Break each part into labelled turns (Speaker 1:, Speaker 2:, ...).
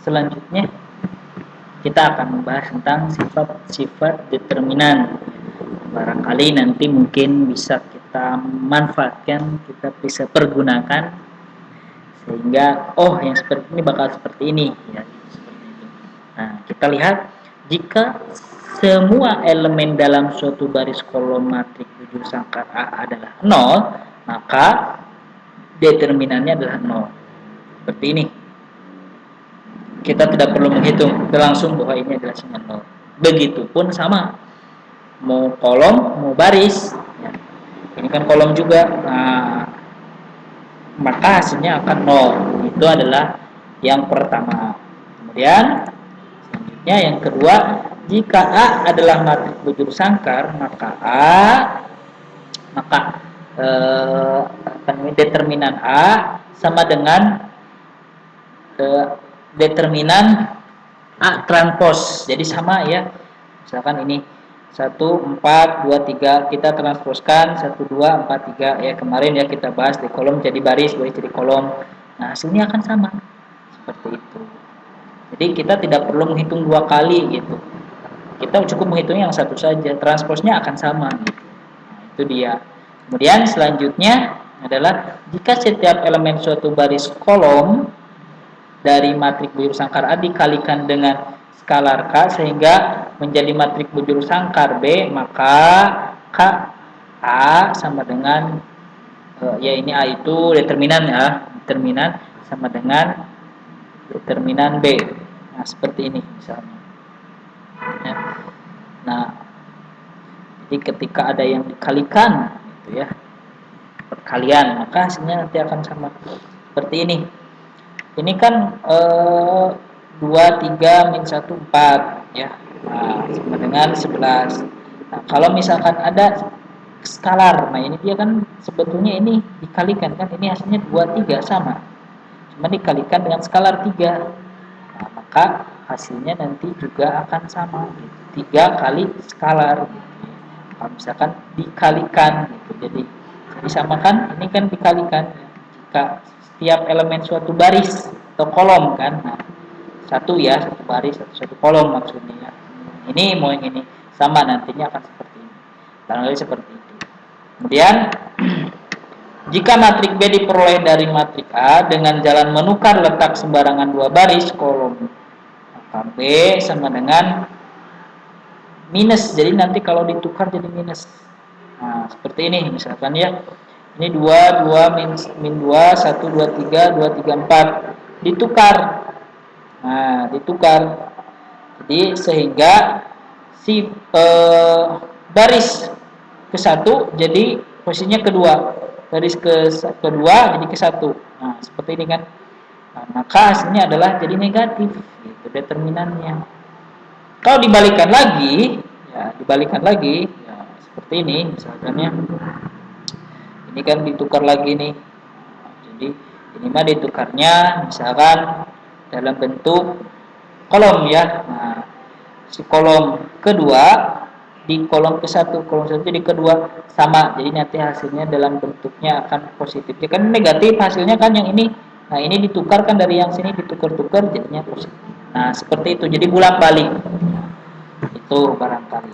Speaker 1: selanjutnya kita akan membahas tentang sifat-sifat determinan. Barangkali nanti mungkin bisa kita manfaatkan, kita bisa pergunakan sehingga yang seperti ini bakal seperti ini ya. Nah, kita lihat jika semua elemen dalam suatu baris kolom matrik bujur sangkar A adalah 0, maka determinannya adalah 0. Seperti ini. Kita tidak perlu menghitung, kita langsung bahwa ini adalah sinyal 0. Begitupun sama, mau kolom, mau baris. Ya. Ini kan kolom juga, nah, maka hasilnya akan 0. Itu adalah yang pertama. Kemudian, selanjutnya yang kedua, jika A adalah matrik bujur sangkar, maka determinan A sama dengan determinan A transpos. Jadi sama ya. Misalkan ini 1, 4, 2, 3 kita transposkan 1, 2, 4, 3 ya, kemarin ya kita bahas di kolom jadi baris jadi kolom. Nah, hasilnya akan sama. Seperti itu. Jadi kita tidak perlu menghitung 2 kali gitu. Kita cukup menghitung yang satu saja, transposnya akan sama gitu. Nah, itu dia. Kemudian selanjutnya adalah jika setiap elemen suatu baris kolom dari matrik bujur sangkar A dikalikan dengan skalar K sehingga menjadi matrik bujur sangkar B, maka K A sama dengan ya ini A itu determinan ya, determinan sama dengan determinan B. Nah, seperti ini misalnya. Ya. Nah, jadi ketika ada yang dikalikan gitu ya, perkalian, maka hasilnya nanti akan sama. Seperti ini. Ini kan 2, 3, min 1, 4 ya. Nah, sama dengan 11. Nah, kalau misalkan ada skalar, nah ini dia kan sebetulnya ini dikalikan kan, ini hasilnya 2, 3 sama. Cuma dikalikan dengan skalar 3. Nah, maka hasilnya nanti juga akan sama gitu. 3 kali skalar gitu. Kalau misalkan dikalikan gitu. Jadi disamakan, ini kan dikalikan ya. Jika setiap elemen suatu baris atau kolom kan, nah, satu ya, satu baris, satu kolom maksudnya ya. Ini mau yang ini sama, nantinya akan seperti ini. Barangkali seperti itu. Kemudian jika matrik B diperoleh dari matrik A dengan jalan menukar letak sembarangan 2 baris kolom, maka B sama dengan minus. Jadi nanti kalau ditukar jadi minus. Nah, seperti ini misalkan ya. Ini 2, 2, min 2, 1, 2, 3, 2, 3, 4. Ditukar. Nah, ditukar. Jadi sehingga si baris ke 1 jadi posisinya kedua. Baris kedua jadi ke 1. Nah, seperti ini kan. Nah, maka hasilnya adalah jadi negatif. Itu determinannya. Kalau dibalikan lagi, ya seperti ini misalkan ya. Ini kan ditukar lagi nih. Jadi ini mah ditukarnya misalkan dalam bentuk kolom ya. Nah, si kolom kedua di kolom ke-1, kolom 1 di kedua sama. Jadi nanti hasilnya dalam bentuknya akan positif. Ya kan negatif hasilnya kan yang ini. Nah, ini ditukarkan dari yang sini ditukar-tukar jadinya positif. Nah, seperti itu. Jadi bolak-balik. Itu barangkali.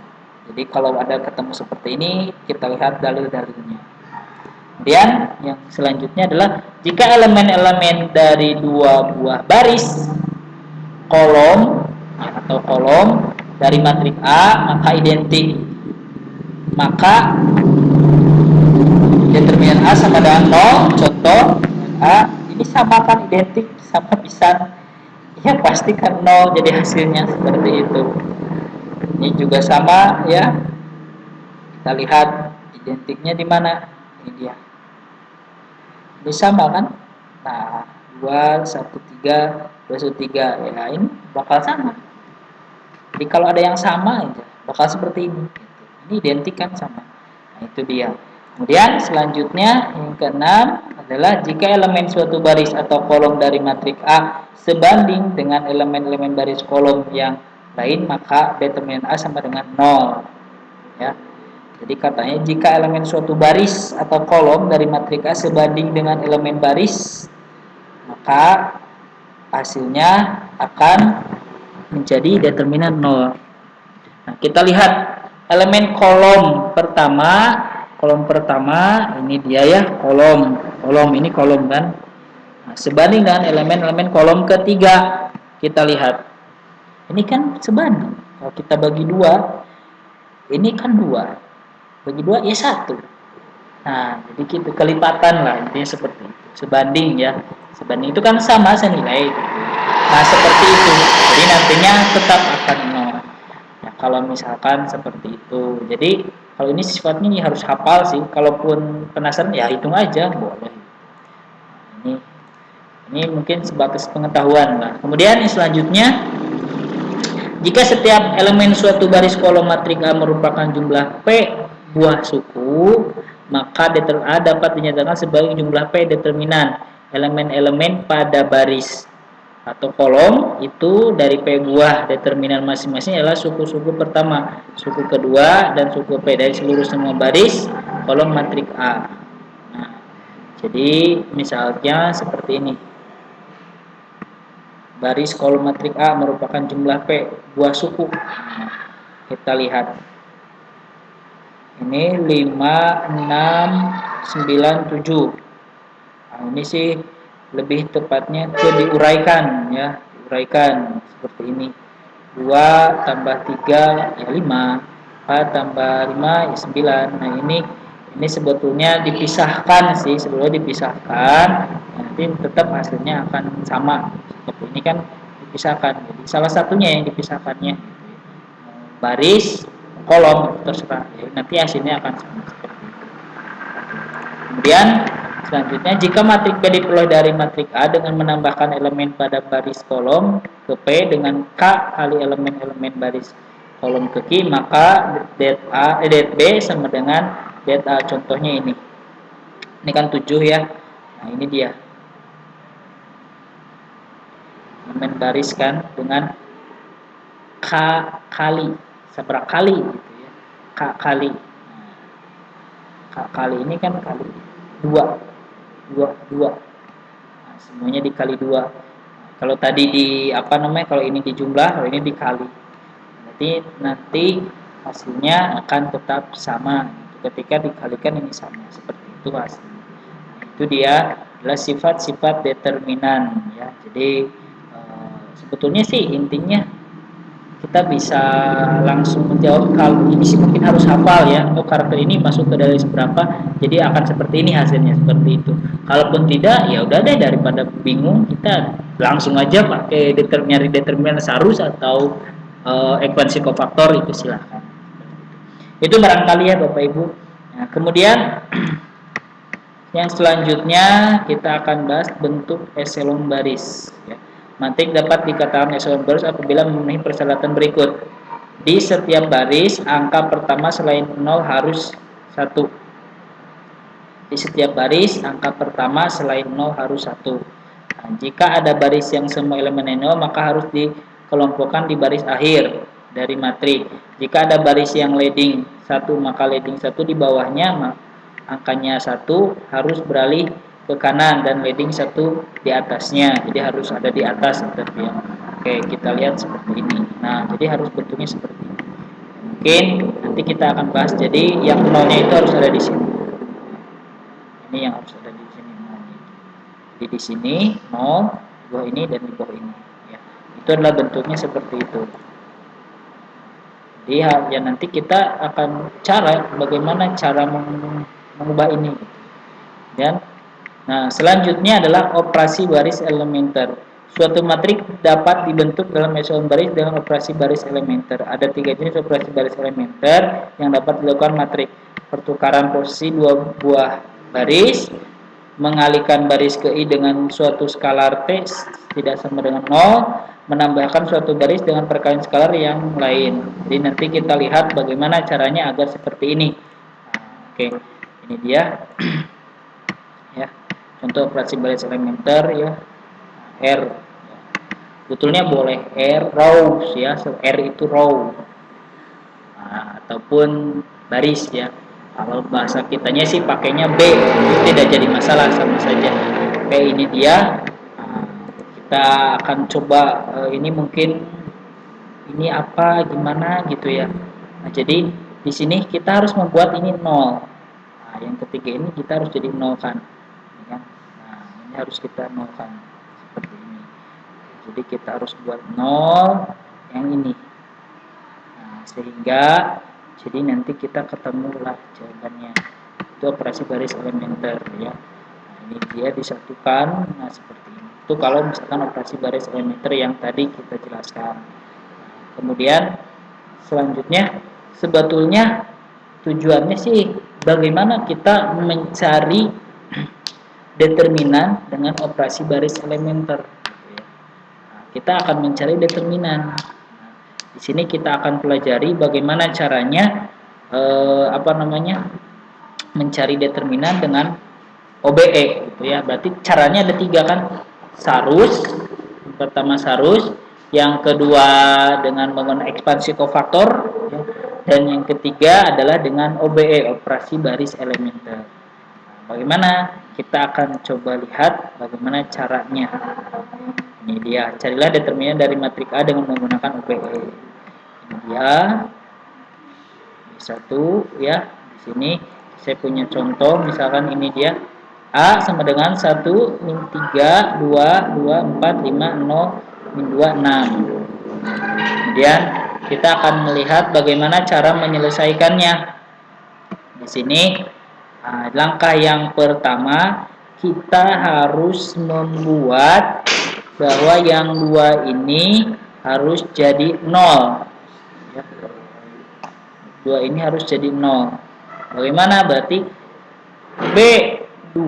Speaker 1: Jadi kalau ada ketemu seperti ini, kita lihat dalil-dalilnya. Kemudian yang selanjutnya adalah jika elemen-elemen dari 2 buah baris kolom ya, atau kolom dari matrik A maka identik, maka determinan A sama dengan 0. Contoh A ini sama kan, identik sama pisan ya, pastikan 0 jadi hasilnya seperti itu. Ini juga sama ya, kita lihat identiknya di mana. Ini dia. Ini sama kan? Nah, 2, 1, 3, 2, 1, 3. Ya, ini bakal sama. Jadi kalau ada yang sama aja, bakal seperti ini. Ini identik kan sama. Nah, itu dia. Kemudian selanjutnya yang keenam adalah jika elemen suatu baris atau kolom dari matrik A sebanding dengan elemen-elemen baris kolom yang lain, maka determinan A sama dengan 0. Ya. Jadi katanya jika elemen suatu baris atau kolom dari matrik A sebanding dengan elemen baris, maka hasilnya akan menjadi determinan 0. Nah, kita lihat elemen kolom pertama. Kolom pertama ini dia ya, kolom ini kolom kan. Nah, sebanding dengan elemen-elemen kolom ketiga. Kita lihat. Ini kan sebanding. Kalau kita bagi 2, ini kan 2. Bagi 2 ya 1. Nah, jadi gitu, kelipatan lah, intinya seperti itu. Sebanding ya. Sebanding itu kan sama senilai gitu. Nah, seperti itu. Jadi nantinya tetap akan 0. Nah, kalau misalkan seperti itu. Jadi kalau ini sifatnya ini harus hafal sih. Kalaupun penasaran ya hitung aja boleh. Ini mungkin sebatas pengetahuan lah. Kemudian yang selanjutnya, jika setiap elemen suatu baris kolom matrik A merupakan jumlah P buah suku, maka determin A dapat dinyatakan sebagai jumlah P determinan elemen-elemen pada baris atau kolom itu dari P buah determinan masing-masing adalah suku-suku pertama, suku kedua, dan suku P dari seluruh semua baris kolom matrik A. Nah, jadi misalnya seperti ini. Baris kolom matrik A merupakan jumlah P buah suku. Nah, kita lihat. Ini 5, 6, 9, 7. Nah, ini sih lebih tepatnya ke diuraikan ya, diuraikan seperti ini. 2 tambah 3 ya 5, 4 tambah 5 ya 9. Nah, ini sebetulnya dipisahkan sih, sebetulnya dipisahkan. Nanti tetap hasilnya akan sama. Seperti ini kan dipisahkan. Jadi salah satunya yang dipisahkannya baris kolom terserah. Jadi nanti hasilnya akan sama seperti itu. Kemudian selanjutnya, jika matrik P diperoleh dari matrik A dengan menambahkan elemen pada baris kolom ke P dengan K kali elemen-elemen baris kolom ke Q, maka det B sama dengan det A. Contohnya ini. Ini kan 7 ya. Nah, ini dia. Elemen baris kan dengan K kali, seberapa kali gitu ya. K kali. K kali ini kan kali 2. Nah, semuanya dikali 2. Nah, kalau tadi kalau ini dijumlah, kalau ini dikali. Berarti nanti hasilnya akan tetap sama. Ketika dikalikan ini sama, seperti itu hasilnya. Nah, itu dia adalah sifat-sifat determinan ya. Jadi sebetulnya sih intinya kita bisa langsung menjawab. Kalau ini sih mungkin harus hafal ya, atau karakter ini masuk ke baris berapa, jadi akan seperti ini hasilnya, seperti itu. Kalaupun tidak, ya udah deh, daripada bingung kita langsung aja pakai nyari determinan arus atau ekuensi kofaktor, itu silahkan. Itu barangkali ya Bapak Ibu. Nah, kemudian yang selanjutnya kita akan bahas bentuk eselon baris ya. Matrik dapat dikatakan eselon baris apabila memenuhi persyaratan berikut. Di setiap baris, angka pertama selain 0 harus 1. Di setiap baris, angka pertama selain 0 harus 1. Nah, jika ada baris yang semua elemennya 0, maka harus dikelompokkan di baris akhir dari matrik. Jika ada baris yang leading 1, maka leading 1 di bawahnya, angkanya 1 harus beralih ke kanan dan leading 1 di atasnya, jadi harus ada di atas gitu ya. Oke, kita lihat seperti ini. Nah, jadi harus bentuknya seperti ini. Mungkin nanti kita akan bahas. Jadi yang nolnya itu harus ada di sini. Ini yang harus ada di sini nolnya. Jadi di sini 0, di bawah ini dan di bawah ini. Ya, itu adalah bentuknya seperti itu. Jadi ya nanti kita akan bagaimana cara mengubah ini. Dan nah, selanjutnya adalah operasi baris elementer. Suatu matrik dapat dibentuk dalam eselon baris dengan operasi baris elementer. Ada 3 jenis operasi baris elementer yang dapat dilakukan matrik. Pertukaran posisi 2 buah baris, mengalihkan baris ke I dengan suatu skalar T tidak sama dengan 0, menambahkan suatu baris dengan perkalian skalar yang lain. Jadi nanti kita lihat bagaimana caranya agar seperti ini. Nah, oke, ini dia. Ya. Contoh operasi baris elementer ya, R. Betulnya boleh R rows ya, R itu row. Nah, ataupun baris ya. Kalau bahasa kitanya sih pakainya B, itu tidak jadi masalah, sama saja. P ini dia. Nah, kita akan coba ini mungkin ini apa gimana gitu ya. Nah, jadi di sini kita harus membuat ini 0. Nah, yang ketiga ini kita harus jadi 0 kan. Ya. Nah, ini harus kita nolkan seperti ini. Jadi kita harus buat 0 yang ini. Nah, sehingga jadi nanti kita ketemulah jawabannya. Itu operasi baris elementer ya. Nah, ini dia disatukan. Nah, seperti ini. Itu kalau misalkan operasi baris elementer yang tadi kita jelaskan. Kemudian selanjutnya sebetulnya tujuannya sih bagaimana kita mencari determinan dengan operasi baris elementer. Nah, kita akan mencari determinan. Nah, di sini kita akan pelajari bagaimana caranya mencari determinan dengan OBE gitu ya. Berarti caranya ada 3 kan. Sarus, pertama sarus, yang kedua dengan menggunakan ekspansi kofaktor, ya, dan yang ketiga adalah dengan OBE, operasi baris elementer. Nah, bagaimana? Kita akan coba lihat bagaimana caranya. Ini dia, carilah determinan dari matrik A dengan menggunakan OBE. Ini dia, satu ya. Di sini saya punya contoh, misalkan ini dia. A sama dengan 1 min 3, 2, 2, 4, 5, 0, min 2, 6. Kemudian kita akan melihat bagaimana cara menyelesaikannya. Di sini, langkah yang pertama, kita harus membuat bahwa yang 2 ini harus jadi 0. 2 ini harus jadi 0. Bagaimana? Berarti B2,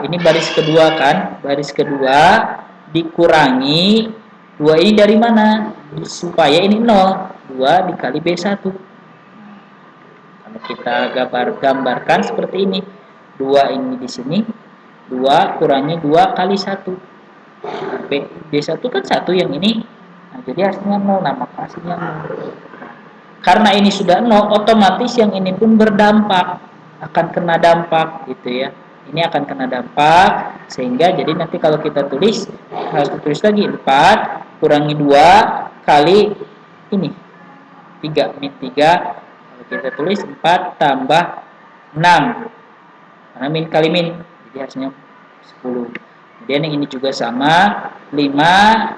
Speaker 1: ini baris kedua kan, baris kedua dikurangi 2 ini dari mana? Supaya ini 0, 2 dikali B1. Kalau kita gambarkan seperti ini, 2 ini di sini, 2 kurangi 2 kali 1. B1 kan 1 yang ini, nah, jadi hasilnya 0, nah maka hasilnya 0. Karena ini sudah 0, otomatis yang ini pun berdampak, akan kena dampak gitu ya. Ini akan kena dampak, sehingga jadi nanti kalau kita tulis harus ditulis lagi 4 kurangi 2 kali ini 3 min 3. Kalau kita tulis 4 tambah 6, karena min kali min, jadi hasilnya 10. Kemudian yang ini juga sama, 5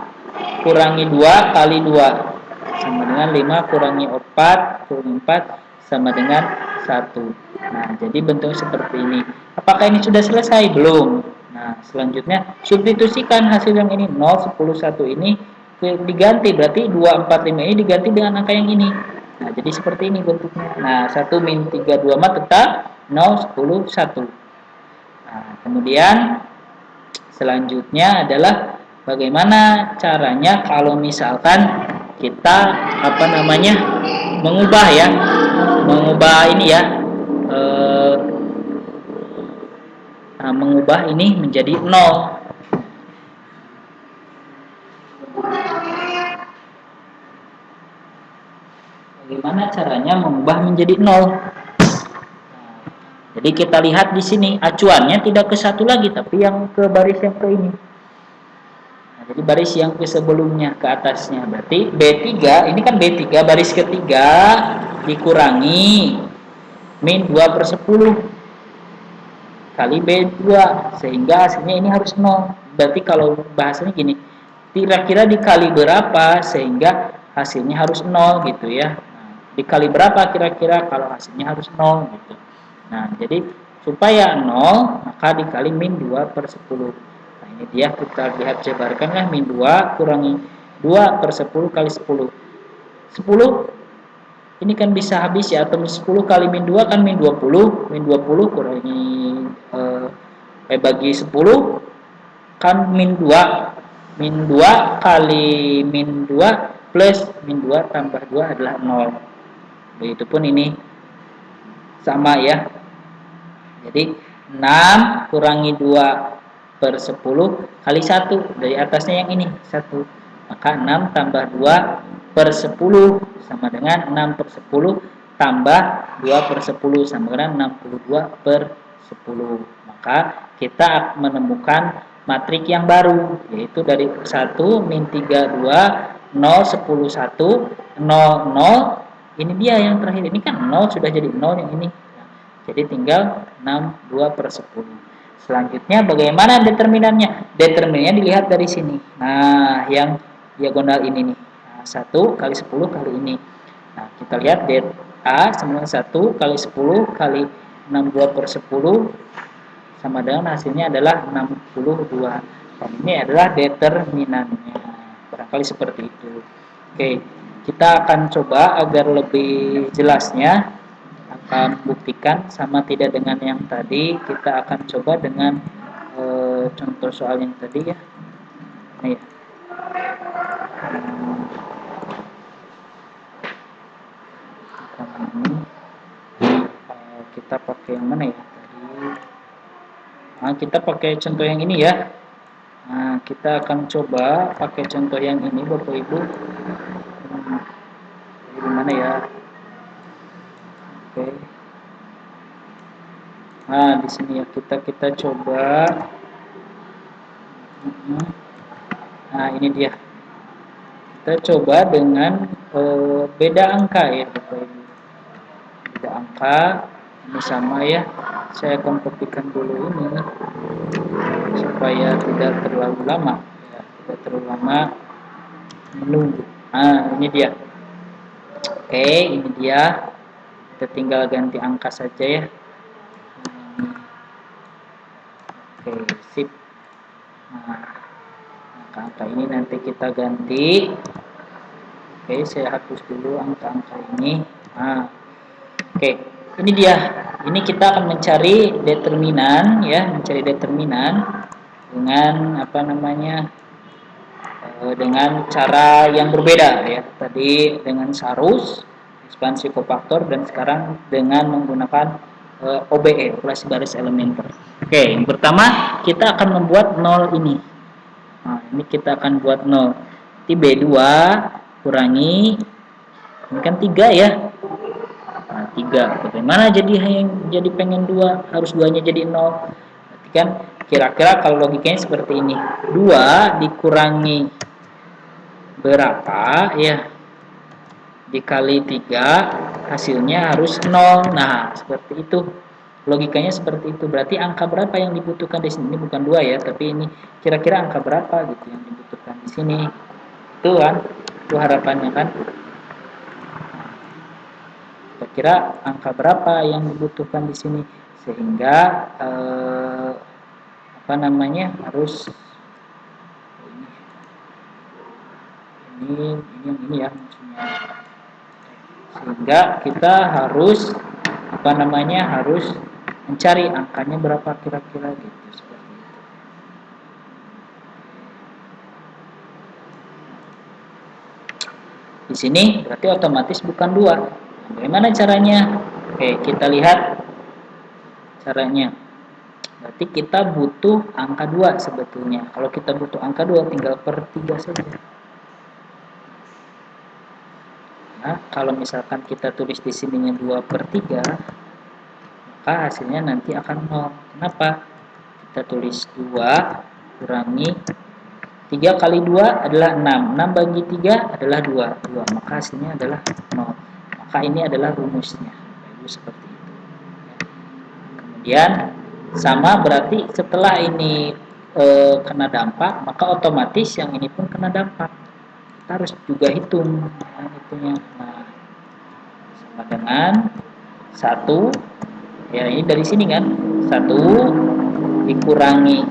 Speaker 1: kurangi 2 kali 2 sama dengan 5 kurangi 4 kurangi 4 sama dengan 1. Nah, jadi bentuknya seperti ini. Apakah ini sudah selesai? Belum. Nah, selanjutnya substitusikan hasil yang ini 0, 10, 1 ini diganti. Berarti 2, 4, 5 ini diganti dengan angka yang ini. Nah, jadi seperti ini bentuknya. Nah, 1 min 3, 2 mah tetap 0, 10, 1. Nah, kemudian selanjutnya adalah bagaimana caranya kalau misalkan kita mengubah ini ya, mengubah ini menjadi 0. Bagaimana caranya mengubah menjadi 0? Jadi kita lihat di sini acuannya tidak ke 1 lagi, tapi yang ke baris yang ke ini. Nah, jadi baris yang ke sebelumnya, ke atasnya. Berarti B3, ini kan B3 baris ketiga dikurangi min 2/10 kali B2, sehingga hasilnya ini harus 0. Berarti kalau bahasanya gini, kira-kira dikali berapa sehingga hasilnya harus 0 gitu ya. Nah, dikali berapa kira-kira kalau hasilnya harus 0 gitu. Nah, jadi supaya 0 maka dikali min 2/10. Nah, ini dia, kita lihat jabarkanlah, min 2 kurangi 2/10 kali 10. 10 ini kan bisa habis ya, atau 10 kali min 2 kan min 20, min 20 kurangi bagi 10 kan min 2. Min 2 kali min 2 plus min 2 tambah 2 adalah 0. Begitupun ini sama ya. Jadi 6 kurangi 2/10 kali 1, dari atasnya yang ini 1. Maka 6 tambah 2/10 sama dengan 6/10 tambah 2/10 sama dengan 62/10. Maka kita menemukan matrik yang baru, yaitu dari 1, min 32, 0, 10, 1, 0, 0, ini dia yang terakhir, ini kan 0 sudah jadi 0 yang ini, jadi tinggal 6, 2 per 10. Selanjutnya bagaimana determinannya? Determinannya dilihat dari sini, nah yang diagonal ini nih, nah, 1 kali 10 kali ini, nah kita lihat A sama 1 kali 10 kali 62 per 10 sama dengan hasilnya adalah 62. Dan ini adalah determinannya. Barangkali seperti itu. Oke, kita akan coba agar lebih jelasnya, akan buktikan sama tidak dengan yang tadi. Kita akan coba dengan contoh soal yang tadi ya. Nih. Kita pakai yang mana ya tadi? Nah, kita pakai contoh yang ini ya. Nah, kita akan coba pakai contoh yang ini Bapak Ibu. Gimana ya? Oke. Nah, di sini ya kita coba. Nah, ini dia. Kita coba dengan beda angka ya Bapak Ibu. Beda angka ini sama ya. Saya akan kopikan dulu ini supaya tidak terlalu lama ya, tidak terlalu lama menunggu. Nah, ini dia. Oke, ini dia. Kita tinggal ganti angka saja ya. Oke, sip. Nah, angka-angka ini nanti kita ganti. Oke, saya hapus dulu angka-angka ini. Nah, oke, ini dia. Ini kita akan mencari determinan ya, mencari determinan dengan apa namanya? Dengan cara yang berbeda ya. Tadi dengan sarus, ekspansi kofaktor, dan sekarang dengan menggunakan OBE, operasi baris elementer. Oke, yang pertama kita akan membuat 0 ini. Nah, ini kita akan buat 0. Jadi B2 kurangi, ini kan 3 ya. Nah, 3. Bagaimana jadi pengen 2? Harus 2-nya jadi 0. Berarti kan kira-kira kalau logikanya seperti ini. 2 dikurangi berapa ya? Dikali 3 hasilnya harus 0. Nah, seperti itu. Logikanya seperti itu. Berarti angka berapa yang dibutuhkan di sini? Ini bukan 2 ya, tapi ini kira-kira angka berapa gitu yang dibutuhkan di sini. Itu kan, itu harapannya kan. Kira-kira angka berapa yang dibutuhkan di sini sehingga apa namanya harus ini ya maksudnya, sehingga kita harus apa namanya harus mencari angkanya berapa kira-kira gitu seperti itu. Di sini berarti otomatis bukan 2. Bagaimana caranya? Oke, kita lihat caranya. Berarti kita butuh angka 2 sebetulnya. Kalau kita butuh angka 2 tinggal per 3 saja. Nah, kalau misalkan kita tulis di sininya 2 per 3, maka hasilnya nanti akan 0. Kenapa? Kita tulis 2 kurangi 3 kali 2 adalah 6. 6 bagi 3 adalah 2. Maka hasilnya adalah 0. Maka ini adalah rumusnya. Seperti itu. Kemudian sama berarti setelah ini kena dampak, maka otomatis yang ini pun kena dampak. Kita harus juga hitung itunya. Nah, sama dengan 1 ya, ini dari sini kan, 1 dikurangi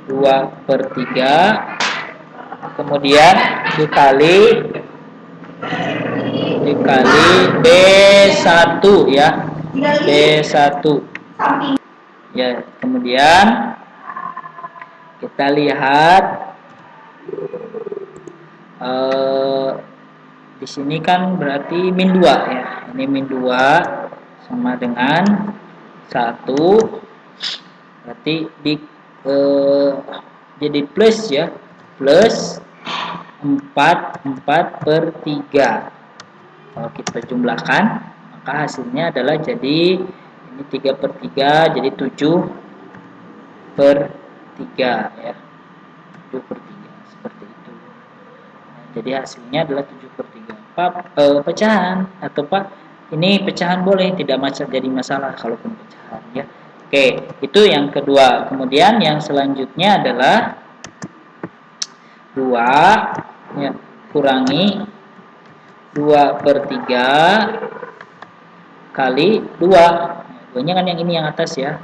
Speaker 1: 2 per 3 kemudian dikali B1 ya, B1 ya. Kemudian kita lihat di sini kan berarti min 2 ya, ini min 2 sama dengan 1, berarti jadi plus ya, plus 4 per 3. Kalau kita jumlahkan maka hasilnya adalah jadi ini 3 per 3 jadi 7 per 3 ya. 7/3 seperti itu. Nah, jadi hasilnya adalah 7/3. Pak, pecahan atau Pak, ini pecahan boleh, tidak jadi masalah kalaupun pecahan ya. Oke, itu yang kedua. Kemudian yang selanjutnya adalah 2 ya, kurangi 2/3 kali 2. Duanya kan yang ini yang atas ya.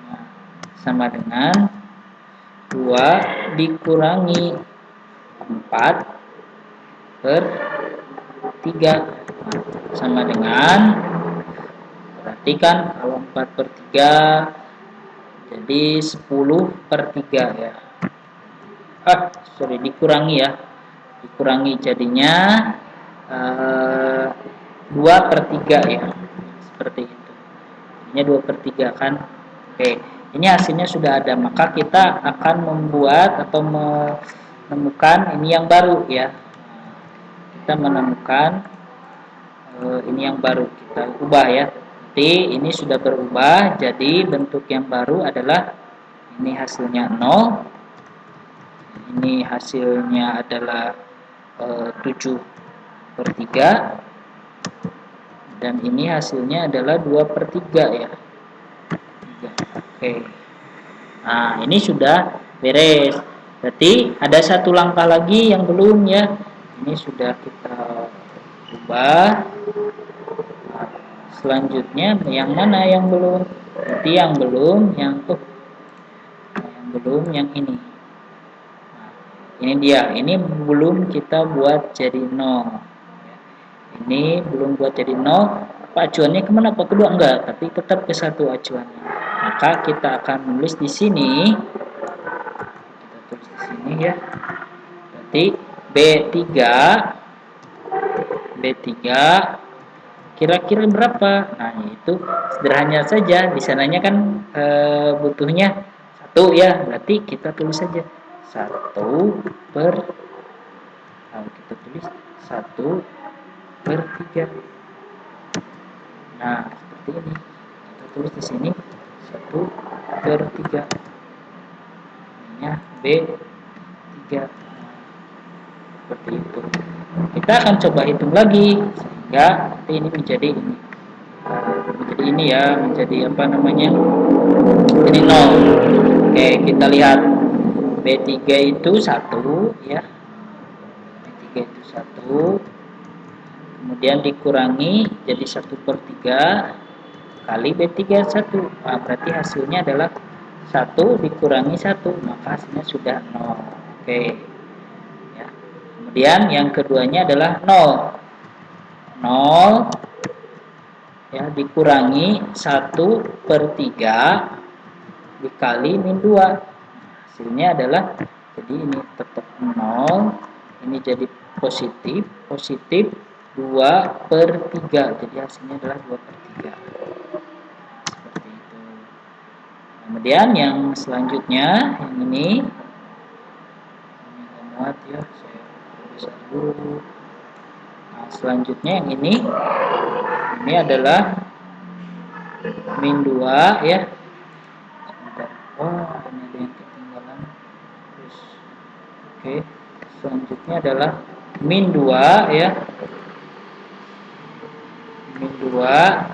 Speaker 1: Nah, sama dengan 2 dikurangi 4/3 sama dengan, perhatikan kalau 4/3 jadi 10/3 ya. Dikurangi ya, dikurangi jadinya 2/3 ya, seperti itu. Ini 2/3 kan. Oke, ini hasilnya sudah ada, maka kita akan membuat atau menemukan ini yang baru ya. Kita menemukan ini yang baru, kita ubah ya. Jadi ini sudah berubah, jadi bentuk yang baru adalah ini hasilnya 0, ini hasilnya adalah 7/3, dan ini hasilnya adalah 2/3 ya. Oke. Nah, ini sudah beres. Berarti ada satu langkah lagi yang belum ya. Ini sudah kita ubah. Nah, selanjutnya yang mana yang belum? Berarti yang belum yang yang ini. Nah, ini dia. Ini belum kita buat jadi 0. Ini belum buat jadi 0. Acuannya kemana? Pak? Kedua enggak, tapi tetap ke satu acuannya. Maka kita akan menulis di sini. Kita tulis di sini ya. Berarti B3 kira-kira berapa? Nah, itu sederhana saja. Di sananya kan butuhnya 1 ya. Berarti kita tulis saja 1 per, nah, kita tulis 1/3. Nah, seperti ini. Kita tulis di sini 1/3. Ini B3. Seperti itu. Kita akan coba hitung lagi sehingga nanti ini menjadi ini ya, menjadi apa namanya? Jadi 0. Oke, kita lihat B3 itu 1 ya. B3 itu 1. Kemudian dikurangi jadi 1/3 kali B3 1. Nah, berarti hasilnya adalah 1 dikurangi 1, maka hasilnya sudah 0. Oke. Ya. Kemudian yang keduanya adalah 0. 0 ya dikurangi 1/3 dikali min 2. Hasilnya adalah, jadi ini tetap 0, ini jadi positif 2/3, jadi hasilnya adalah 2/3. Seperti itu. Kemudian yang selanjutnya yang ini muat ya, saya tulis dulu. Nah, selanjutnya yang ini adalah min 2 ya. Sebentar. Oh, ini ada yang ketinggalan. Terus, oke. Selanjutnya adalah min 2 ya. Min 2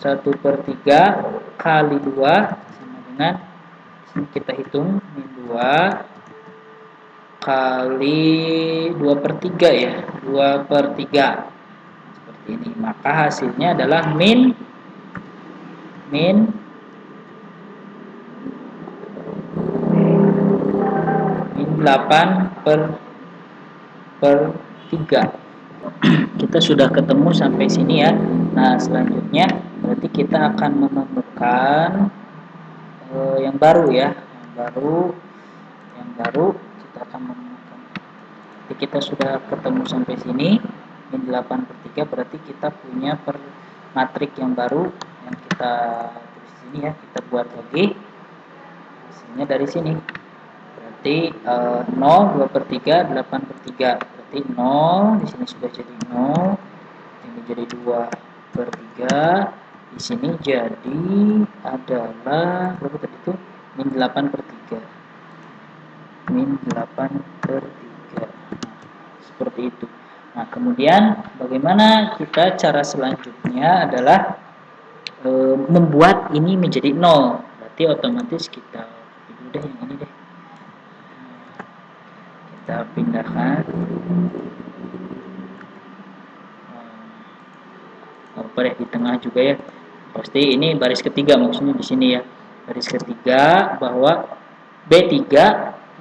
Speaker 1: 1/3 kali 2 sama dengan, sini kita hitung, min 2 kali 2/3 ya, 2/3 seperti ini. Maka hasilnya adalah min 8/3. Kita sudah ketemu sampai sini ya. Nah, selanjutnya berarti kita akan menemukan yang baru ya, yang baru kita akan menemukan. Jadi kita sudah ketemu sampai sini min 8/3, berarti kita punya matrik yang baru yang kita tulis sini ya. Kita buat lagi hasilnya dari sini. Berarti 0, 2/3, 8/3. Berarti 0 di sini sudah jadi 0, ini jadi 2/3, Di sini jadi adalah berapa tadi itu? Min 8 per 3. Min 8 per 3. Nah, seperti itu. Nah, kemudian bagaimana kita cara selanjutnya adalah membuat ini menjadi 0. Berarti otomatis kita udah yang ini deh. Kita pindahkan apa deh di tengah juga ya. Pasti ini baris ketiga maksudnya di sini ya. Baris ketiga bahwa B3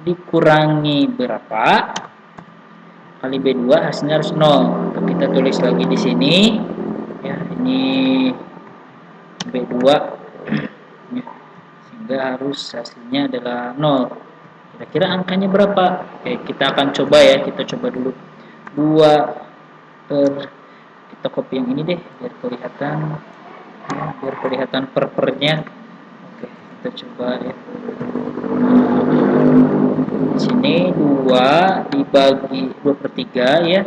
Speaker 1: dikurangi berapa kali B2 hasilnya harus 0. Kita tulis lagi di sini ya, ini B2 ya, sehingga harus hasilnya adalah 0. Kira-kira angkanya berapa? Oke, kita akan coba ya, kita coba dulu 2 per, kita copy yang ini deh biar kelihatan ya, biar kelihatan per-pernya. Oke, kita coba ya. Di sini 2 dibagi 2 per 3 ya.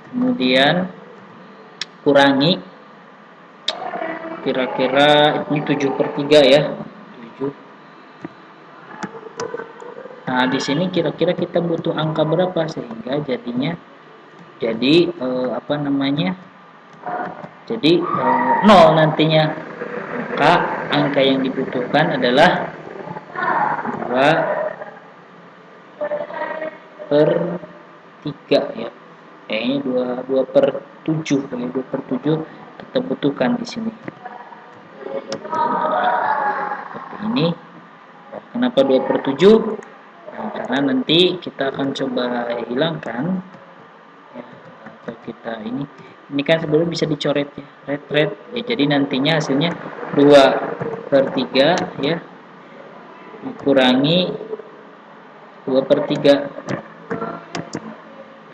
Speaker 1: Kemudian kurangi kira-kira ini 7 per 3 ya. 7. Nah, di sini kira-kira kita butuh angka berapa sehingga jadinya jadi apa namanya? Jadi 0 nantinya. Maka angka yang dibutuhkan adalah 2 per 3 ya. Kayaknya 2 per 7, 2 per 7 kita butuhkan di sini. Seperti ini. Kenapa 2 per 7? Nah, karena nanti kita akan coba hilangkan ya, atau kita ini kan sebelum bisa dicoret ya, red ya, jadi nantinya hasilnya 2 per 3 ya dikurangi 2 per 3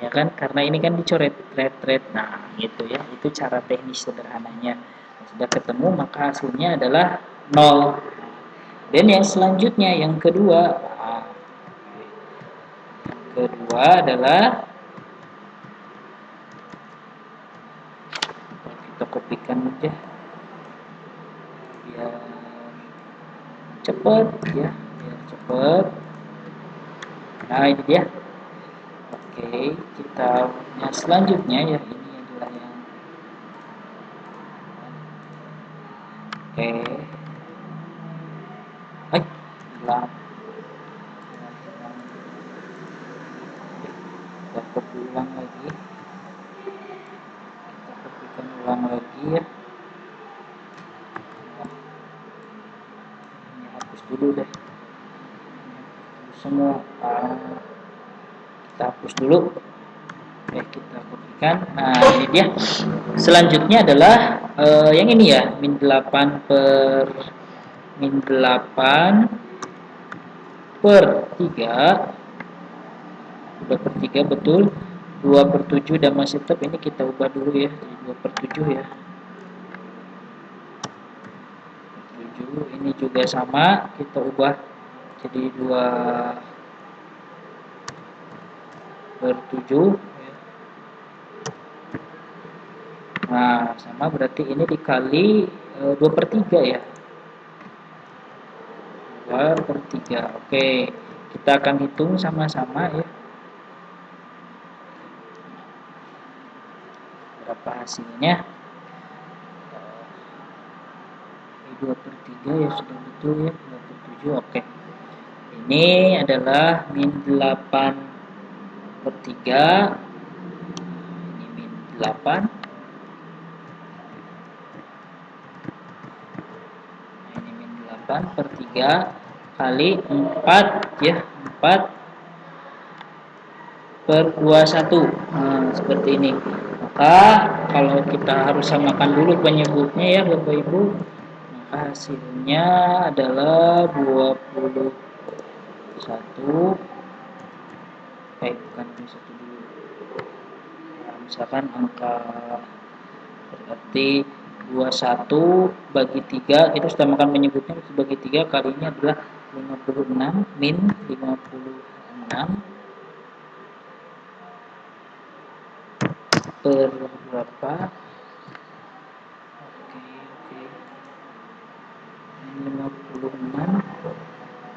Speaker 1: ya kan, karena ini kan dicoret red. Nah gitu ya, itu cara teknis sederhananya. Nah, sudah ketemu maka hasilnya adalah 0. Dan yang selanjutnya yang kedua, adalah kita kopikan aja biar cepet ya, biar cepet. Nah ini dia. Oke, kita yang selanjutnya ya, ini adalah yang oke. Hilang. Kita copy ulang lagi. Kita kopikan ulang lagi ya. Ini hapus dulu deh. Semua kita hapus dulu. Oke, kita kopikan. Nah, ini dia. Selanjutnya adalah yang ini ya, min 8 per 3. 2 per 3 betul. 2 per 7 dan masih tetap ini kita ubah dulu ya, jadi 2 per 7 ya. 7 ini juga sama, kita ubah jadi 2 per 7. Nah, sama berarti ini dikali 2 per 3 ya. 2 per 3. Oke, kita akan hitung sama-sama ya. Berapa hasilnya? 2 per 3 ya sudah betul ya, 2 per 7. Oke. Ini adalah min 8 per 3. Ini min 8. Nah, ini min 8 per 3 kali 4 ya, 4 per 21. Nah, seperti ini. Maka kalau kita harus samakan dulu penyebutnya ya Bapak Ibu, maka hasilnya adalah 21. Bukan 21 dulu. Nah, misalkan angka berarti 21 bagi 3, kita sudah makan menyebutnya bagi 3 kalinya adalah 56 min 56 per berapa? Oke,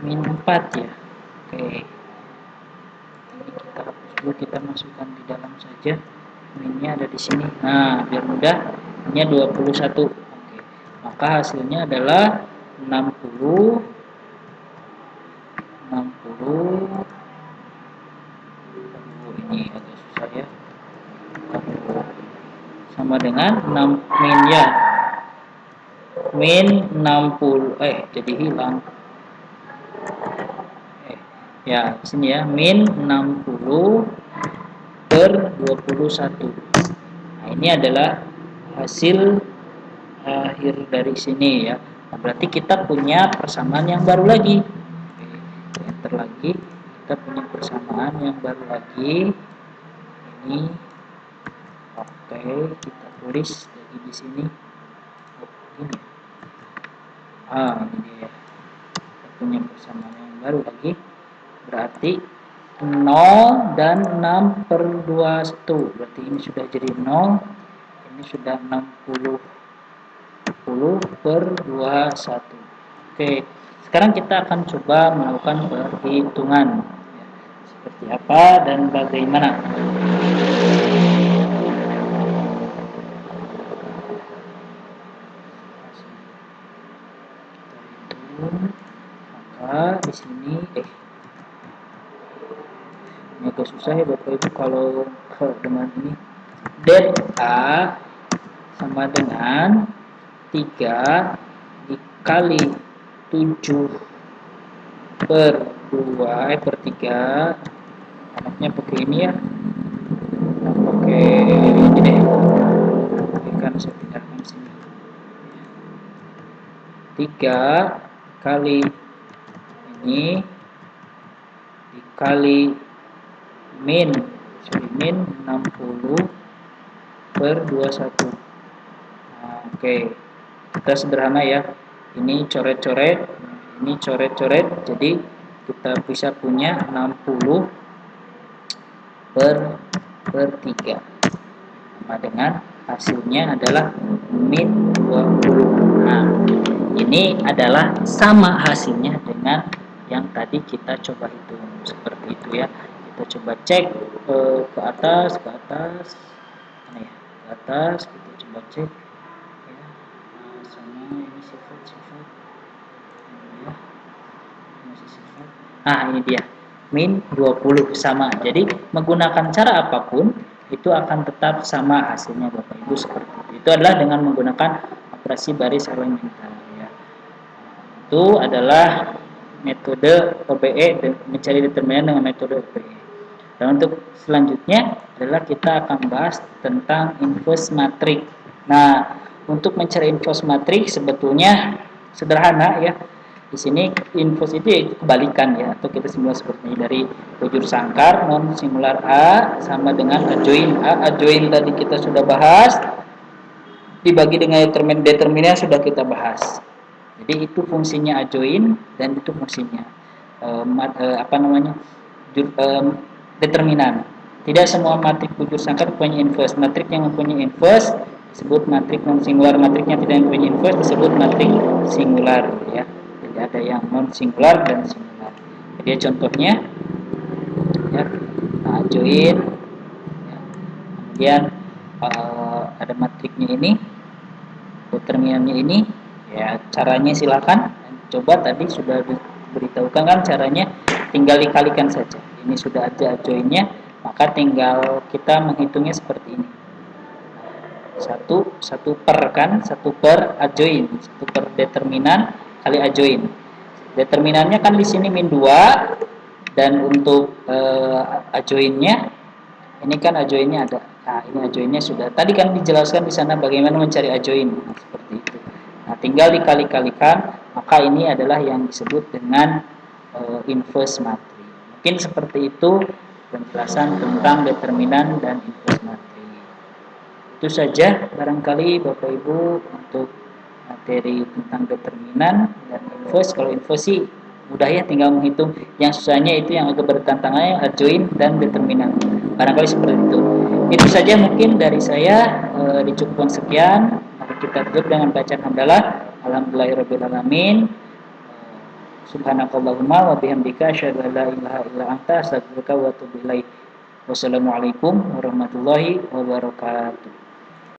Speaker 1: min 4 ya. Oke, ini kita hapus dulu, kita masukkan di dalam saja. Minnya ada di sini. Nah, biar mudah, ini 21. Oke, maka hasilnya adalah 60 ini agak susah ya, sama dengan 6 min ya, min 60 jadi hilang ya sini ya, min 60 per 21. Nah, ini adalah hasil akhir dari sini ya. Nah, berarti kita punya persamaan yang baru lagi. Enter lagi, kita punya persamaan yang baru lagi. Ini oke, kita tulis lagi di sini. Ini. Ini dia. Kita punya persamaan yang baru lagi. Berarti 0 dan 6 per 21. Berarti ini sudah jadi 0. Ini sudah 60 per 21. Oke, sekarang kita akan coba melakukan perhitungan seperti apa dan bagaimana. Maka di sini ini agak susah ya Bapak Ibu kalau dengan ini. Delta sama dengan 3 dikali 7 per 2 per 3. Anaknya pakai ini ya, pakai ini deh, kan saya pindahkan sini. 3 kali ini dikali min 60 per 21. Nah, oke, kita sederhana ya, ini coret-coret, ini coret-coret, jadi kita bisa punya 60 per 3 sama dengan hasilnya adalah min 20. Nah, ini adalah sama hasilnya dengan yang tadi kita coba hitung seperti itu ya. Kita coba cek ke atas mana ya, ke atas kita coba cek ya. Nah, sama ini sifat ya, masih sifat. Ini dia min 20 sama. Jadi menggunakan cara apapun itu akan tetap sama hasilnya Bapak Ibu seperti itu. Itu adalah dengan menggunakan operasi baris elementer ya. Itu adalah metode OBE, mencari determinan dengan metode OBE. Dan untuk selanjutnya adalah kita akan bahas tentang inverse matrix. Nah, untuk mencari inverse matrix sebetulnya sederhana ya. Di sini inverse itu ya kebalikan ya, atau kita simulasi seperti ini, dari bujur sangkar non singular A sama dengan adjoin A. Adjoin tadi kita sudah bahas, dibagi dengan determinan sudah kita bahas. Jadi itu fungsinya adjoin dan itu fungsinya determinan. Tidak semua matrik bujur sangkar punya inverse. Matrik yang mempunyai inverse disebut matrik non singular. Matriknya tidak mempunyai inverse disebut matrik singular ya. Jadi ada yang non singular dan singular. Jadi contohnya ya, adjoin ya. Kemudian ada matriknya ini, determinannya ini ya. Caranya silakan coba, tadi sudah diberitahukan kan caranya, tinggal dikalikan saja. Ini sudah ada adjoinnya, maka tinggal kita menghitungnya seperti ini. Satu per kan, 1 per adjoin, 1 per determinan kali adjoin. Determinannya kan di sini min 2, dan untuk adjoinnya ini kan adjoinnya ada. Nah, ini adjoinnya sudah. Tadi kan dijelaskan di sana bagaimana mencari adjoin. Nah, seperti itu. Nah, tinggal dikali-kalikan, maka ini adalah yang disebut dengan inverse matrix. Mungkin seperti itu penjelasan tentang determinan dan inverse matrix. Itu saja barangkali Bapak Ibu untuk materi tentang determinan dan inverse. Kalau inverse sih mudah ya, tinggal menghitung. Yang susahnya itu yang agak bertantangan, adjoin dan determinan. Barangkali seperti itu. Itu saja mungkin dari saya. Dicukupkan sekian. Mari kita tutup dengan bacaan hamdalah. Alhamdulillahirabbil alamin. Subhanakallahumma wa bihamdika asyhadu an la ilaha illa anta astaghfiruka wa atubu ilaik. Wassalamualaikum warahmatullahi wabarakatuh.